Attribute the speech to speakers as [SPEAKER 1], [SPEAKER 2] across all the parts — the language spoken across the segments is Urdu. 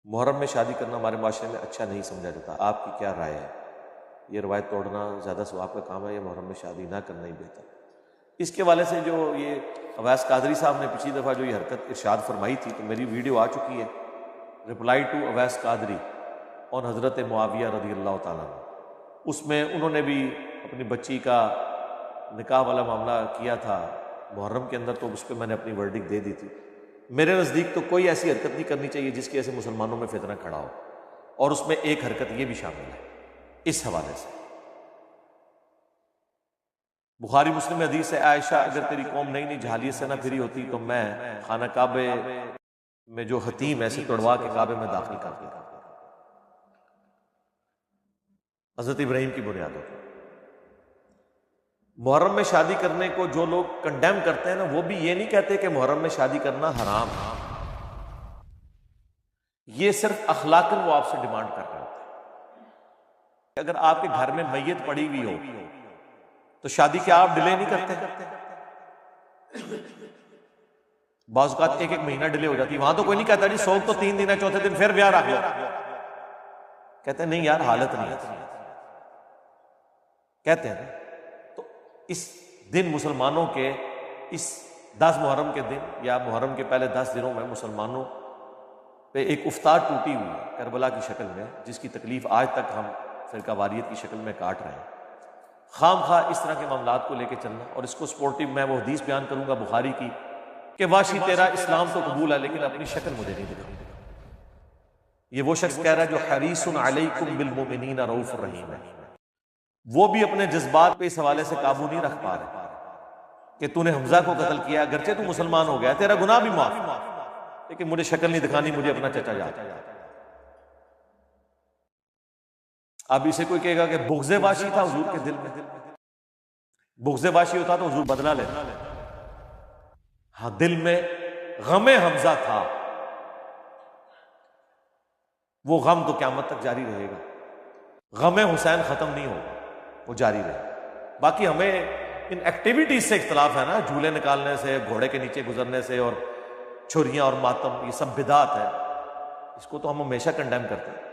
[SPEAKER 1] محرم میں شادی کرنا ہمارے معاشرے میں اچھا نہیں سمجھا جاتا، آپ کی کیا رائے ہے؟ یہ روایت توڑنا زیادہ ثواب کا کام ہے یا محرم میں شادی نہ کرنا ہی بہتر؟ اس کے حوالے سے جو یہ اویس قادری صاحب نے پچھلی دفعہ جو یہ حرکت ارشاد فرمائی تھی، تو میری ویڈیو آ چکی ہے، رپلائی ٹو اویس قادری اور حضرت معاویہ رضی اللہ تعالیٰ عنہ۔ اس میں انہوں نے بھی اپنی بچی کا نکاح والا معاملہ کیا تھا محرم کے اندر، تو اس پہ میں نے اپنی ورڈنگ دے دی تھی۔ میرے نزدیک تو کوئی ایسی حرکت نہیں کرنی چاہیے جس کی وجہ سے مسلمانوں میں فتنہ کھڑا ہو، اور اس میں ایک حرکت یہ بھی شامل ہے اس حوالے سے۔ بخاری مسلم میں حدیث ہے، عائشہ اگر تیری قوم نئی نئی جہالیت سے نہ پھری ہوتی تو میں خانہ کعبے میں جو حتیم ایسے توڑوا کے کعبے میں داخل کر دیا۔ حضرت ابراہیم کی بنیادوں پر محرم میں شادی کرنے کو جو لوگ کنڈیم کرتے ہیں نا، وہ بھی یہ نہیں کہتے کہ محرم میں شادی کرنا حرام ہے، یہ صرف اخلاقاً وہ آپ سے ڈیمانڈ کر رہے ہوتے ہیں۔ اگر آپ کے گھر میں میت پڑی ہوئی ہو تو شادی کیا آپ ڈیلے نہیں کرتے؟ بعض اوقات ایک مہینہ ڈیلے ہو جاتی ہے، وہاں تو کوئی نہیں کہتا جی سوگ تو 3 دن ہے، چوتھے دن پھر بیاہ رکھ لو، کہتے ہیں نہیں یار حالت نہیں ہے، کہتے ہیں۔ تو اس دن مسلمانوں کے اس 10 محرم کے دن یا محرم کے پہلے 10 دنوں میں مسلمانوں پہ ایک افتار ٹوٹی ہوئی ہے کربلا کی شکل میں، جس کی تکلیف آج تک ہم فرقہ واریت کی شکل میں کاٹ رہے ہیں۔ خام خواہ اس طرح کے معاملات کو لے کے چلنا، اور اس کو سپورٹیو میں وہ حدیث بیان کروں گا بخاری کی کہ واشی تیرا اسلام تو قبول ہے لیکن اپنی شکل مجھے نہیں دکھائی۔ یہ وہ شخص کہہ رہا ہے جو حریص علیکم بالمؤمنین رؤوف الرحیم ہے، وہ بھی اپنے جذبات پہ اس حوالے سے قابو نہیں رکھ پا رہے کہ تو نے حمزہ کو قتل کیا، اگرچہ تو مسلمان ہو گیا، تیرا گناہ بھی معاف، لیکن مجھے شکل نہیں دکھانی، مجھے اپنا چچا یاد ہے۔ اب اسے کوئی کہے گا کہ بغض واشی تھا حضور کے دل میں، بغض واشی ہوتا تو حضور بدلہ لیتا، ہاں دل میں غم حمزہ تھا، وہ غم تو قیامت تک جاری رہے گا، غم حسین ختم نہیں ہوگا، وہ جاری رہے۔ باقی ہمیں ان ایکٹیویٹیز سے اختلاف ہے نا، جھولے نکالنے سے، گھوڑے کے نیچے گزرنے سے، اور چھریاں اور ماتم، یہ سب بدعت ہے، اس کو تو ہم ہمیشہ کنڈیم کرتے ہیں۔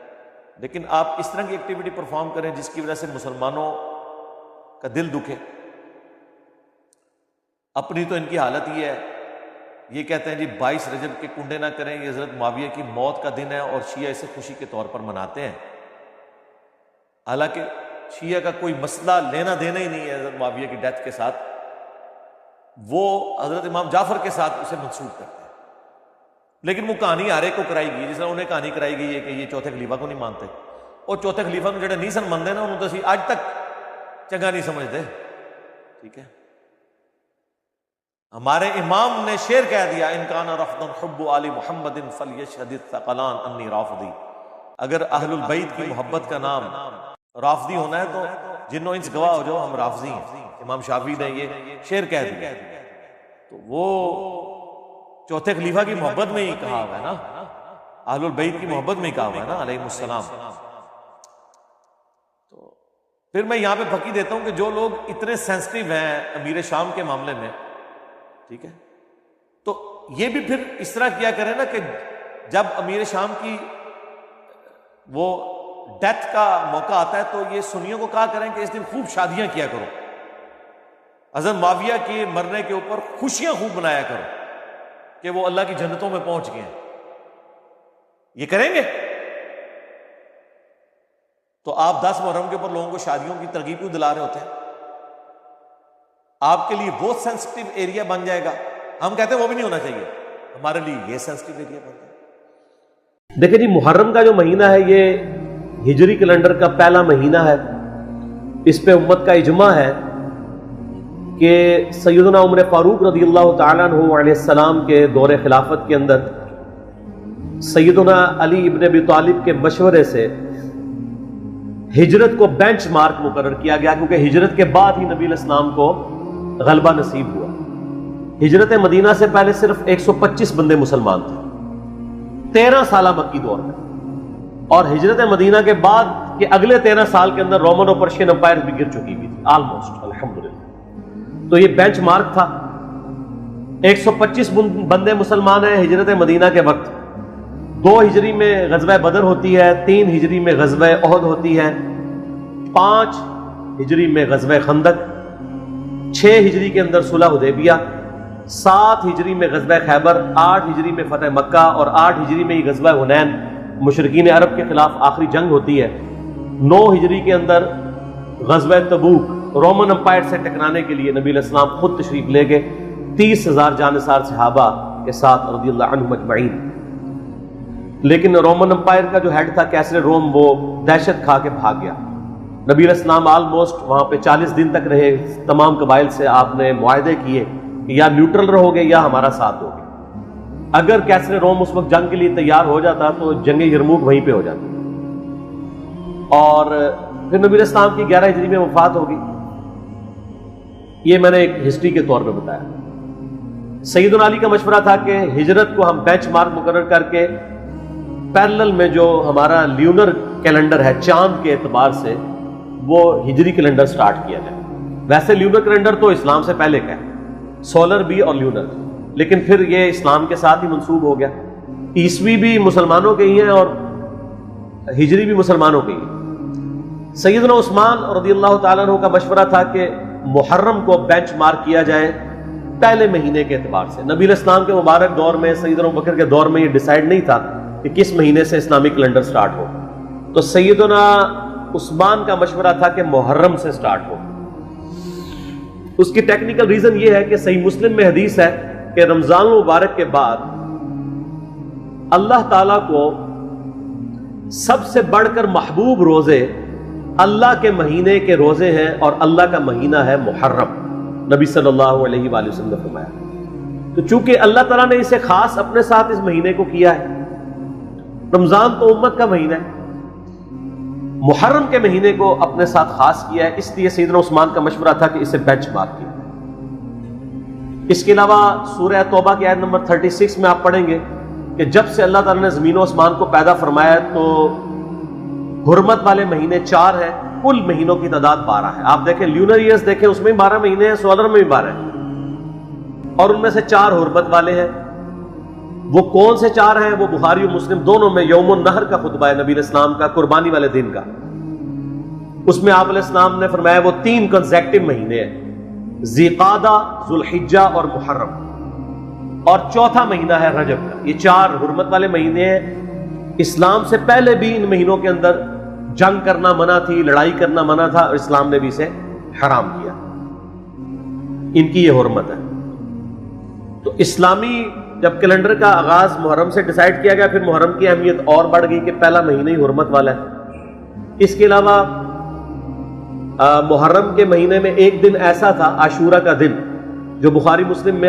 [SPEAKER 1] لیکن آپ اس طرح کی ایکٹیویٹی پرفارم کریں جس کی وجہ سے مسلمانوں کا دل دکھے۔ اپنی تو ان کی حالت یہ ہے، یہ کہتے ہیں جی 22 رجب کے کنڈے نہ کریں، یہ حضرت معاویہ کی موت کا دن ہے اور شیعہ اسے خوشی کے طور پر مناتے ہیں، حالانکہ شیعہ کا کوئی مسئلہ لینا دینا ہی نہیں ہے حضرت معاویہ کی ڈیتھ کے ساتھ، وہ حضرت امام جعفر کے ساتھ اسے منسوب کرتے ہیں، لیکن وہ کہانی ہر ایک کو کرائی گئی، جس طرح انہیں کہانی کرائی گئی ہے کہ یہ چوتھے خلیفہ کو نہیں مانتے، اور چوتھے خلیفہ کو جڑے نہیں سن منتے نا، انہوں تو اسی آج تک چنگا نہیں سمجھتے، ٹھیک ہے۔ ہمارے امام نے شعر کہہ دیا، ان کان رفضا حب آل محمد فلیشہد الثقلان انی رافضی، اگر اہل البیت کی محبت کا نام رافضی ہونا ہے تو جنوں انس گواہ ہو جاؤ ہم رافضی ہیں۔ امام شافعی نے یہ شعر کہہ دیا، تو وہ چوتھے خلیفہ کی محبت میں ہی کہا ہوا ہے نا، اہل البیت کی محبت میں ہی کہا ہوا ہے نا علیہ السلام۔ تو پھر میں یہاں پہ پھکی دیتا ہوں کہ جو لوگ اتنے سینسٹیو ہیں امیر شام کے معاملے میں، ٹھیک ہے، تو یہ بھی پھر اس طرح کیا کریں نا کہ جب امیر شام کی وہ ڈیتھ کا موقع آتا ہے تو یہ سنیوں کو کہا کریں کہ اس دن خوب شادیاں کیا کرو، حضرت معاویہ کے مرنے کے اوپر خوشیاں خوب منایا کرو کہ وہ اللہ کی جنتوں میں پہنچ گئے ہیں۔ یہ کریں گے تو آپ 10 محرم کے اوپر لوگوں کو شادیوں کی ترغیب کیوں دلا رہے ہوتے ہیں؟ آپ کے لیے بہت سینسٹیو ایریا بن جائے گا، ہم کہتے ہیں وہ بھی نہیں ہونا چاہیے، ہمارے لیے یہ سینسٹیو ایریا بن جائے گا۔
[SPEAKER 2] دیکھیں جی، محرم کا جو مہینہ ہے یہ ہجری کیلنڈر کا پہلا مہینہ ہے، اس پہ امت کا اجماع ہے کہ سیدنا عمر فاروق رضی اللہ تعالیٰ عنہ علیہ السلام کے دور خلافت کے اندر سیدنا علی ابن ابی طالب کے مشورے سے ہجرت کو بینچ مارک مقرر کیا گیا، کیونکہ ہجرت کے بعد ہی نبی علیہ السلام کو غلبہ نصیب ہوا۔ ہجرت مدینہ سے پہلے صرف 125 بندے مسلمان تھے 13 سالہ مکی دور میں، اور ہجرت مدینہ کے بعد کے اگلے 13 سال کے اندر رومن اور پرشین امپائر بھی گر چکی ہوئی تھی آلموسٹ، الحمدللہ۔ تو یہ بینچ مارک تھا، 125 بندے مسلمان ہیں ہجرت مدینہ کے وقت، 2 ہجری میں غزوہ بدر ہوتی ہے، 3 ہجری میں غزوہ احد ہوتی ہے، 5 ہجری میں غزوہ خندق، 6 ہجری کے اندر صلح حدیبیہ، 7 ہجری میں غزوہ خیبر، 8 ہجری میں فتح مکہ اور 8 ہجری میں ہی غزوہ حنین مشرکین عرب کے خلاف آخری جنگ ہوتی ہے۔ 9 ہجری کے اندر غزوہ تبوک رومن امپائر سے ٹکرانے کے لیے نبی علیہ السلام خود تشریف لے گئے 30,000 جانثار صحابہ کے ساتھ رضی اللہ عنہم اجمعین۔ لیکن رومن امپائر کا جو ہیڈ تھا کیسر روم، وہ دہشت کھا کے بھاگ گیا۔ نبی علیہ السلام آلموسٹ وہاں پہ 40 دن تک رہے، تمام قبائل سے آپ نے معاہدے کیے کہ یا نیوٹرل رہو گے یا ہمارا ساتھ دو گے۔ اگر کیسر روم اس وقت جنگ کے لیے تیار ہو جاتا تو جنگ یرموک وہیں پہ ہو جاتی، اور پھر نبی علیہ السلام کی 11 ہجری میں وفات ہوگی۔ یہ میں نے ایک ہسٹری کے طور پہ بتایا۔ سیدنا علی کا مشورہ تھا کہ ہجرت کو ہم بینچ مارک مقرر کر کے پیرلل میں جو ہمارا لیونر کیلنڈر ہے چاند کے اعتبار سے وہ ہجری کیلنڈر سٹارٹ کیا جائے۔ ویسے لیونر کیلنڈر تو اسلام سے پہلے کا ہے، سولر بھی اور لیونر، لیکن پھر یہ اسلام کے ساتھ ہی منسوب ہو گیا۔ عیسوی بھی مسلمانوں کے ہی ہیں اور ہجری بھی مسلمانوں کے ہی ہیں۔ سیدنا عثمان رضی اللہ تعالیٰ عنہ کا مشورہ تھا کہ محرم کو بینچ مارک کیا جائے پہلے مہینے کے اعتبار سے۔ نبی علیہ السلام کے مبارک دور میں، سیدنا ابوبکر کے دور میں یہ ڈیسائیڈ نہیں تھا کہ کس مہینے سے اسلامی کیلنڈر سٹارٹ ہو، تو سیدنا عثمان کا مشورہ تھا کہ محرم سے سٹارٹ ہو۔ اس کی ٹیکنیکل ریزن یہ ہے کہ صحیح مسلم میں حدیث ہے کہ رمضان المبارک کے بعد اللہ تعالیٰ کو سب سے بڑھ کر محبوب روزے اللہ کے مہینے کے روزے ہیں، اور اللہ کا مہینہ ہے محرم، نبی صلی اللہ علیہ وآلہ وسلم نے فرمایا۔ تو چونکہ اللہ تعالیٰ نے اسے خاص اپنے ساتھ اس مہینے کو کیا ہے، رمضان تو امت کا مہینہ ہے، محرم کے مہینے کو اپنے ساتھ خاص کیا ہے، اس لیے سیدنا عثمان کا مشورہ تھا کہ اسے بینچ مارک کیا۔ اس کے علاوہ سورہ توبہ کی آیت نمبر 36 میں آپ پڑھیں گے کہ جب سے اللہ تعالیٰ نے زمین و آسمان کو پیدا فرمایا تو حرمت والے مہینے 4 ہیں، کل مہینوں کی تعداد 12 ہے۔ آپ دیکھیں لیونر ایئرز دیکھیں، اس میں 12 مہینے ہیں، سولر میں بھی 12 ہیں، اور ان میں سے 4 حرمت والے ہیں۔ وہ کون سے 4 ہیں؟ وہ بخاری و مسلم دونوں میں یوم النحر کا خطبہ ہے نبی علیہ السلام کا، قربانی والے دن کا۔ اس میں آپ علیہ السلام نے فرمایا وہ 3 کنزیکٹو مہینے ہیں، ذی-قعدہ، ذوالحجہ اور محرم، اور چوتھا مہینہ ہے رجب کا۔ یہ 4 حرمت والے مہینے ہیں۔ اسلام سے پہلے بھی ان مہینوں کے اندر جنگ کرنا منع تھی، لڑائی کرنا منع تھا، اور اسلام نے بھی اسے حرام کیا، ان کی یہ حرمت ہے۔ تو اسلامی جب کیلنڈر کا آغاز محرم سے ڈیسائیڈ کیا گیا، پھر محرم کی اہمیت اور بڑھ گئی کہ پہلا مہینہ ہی حرمت والا ہے۔ اس کے علاوہ محرم کے مہینے میں ایک دن ایسا تھا، عاشورہ کا دن، جو بخاری مسلم میں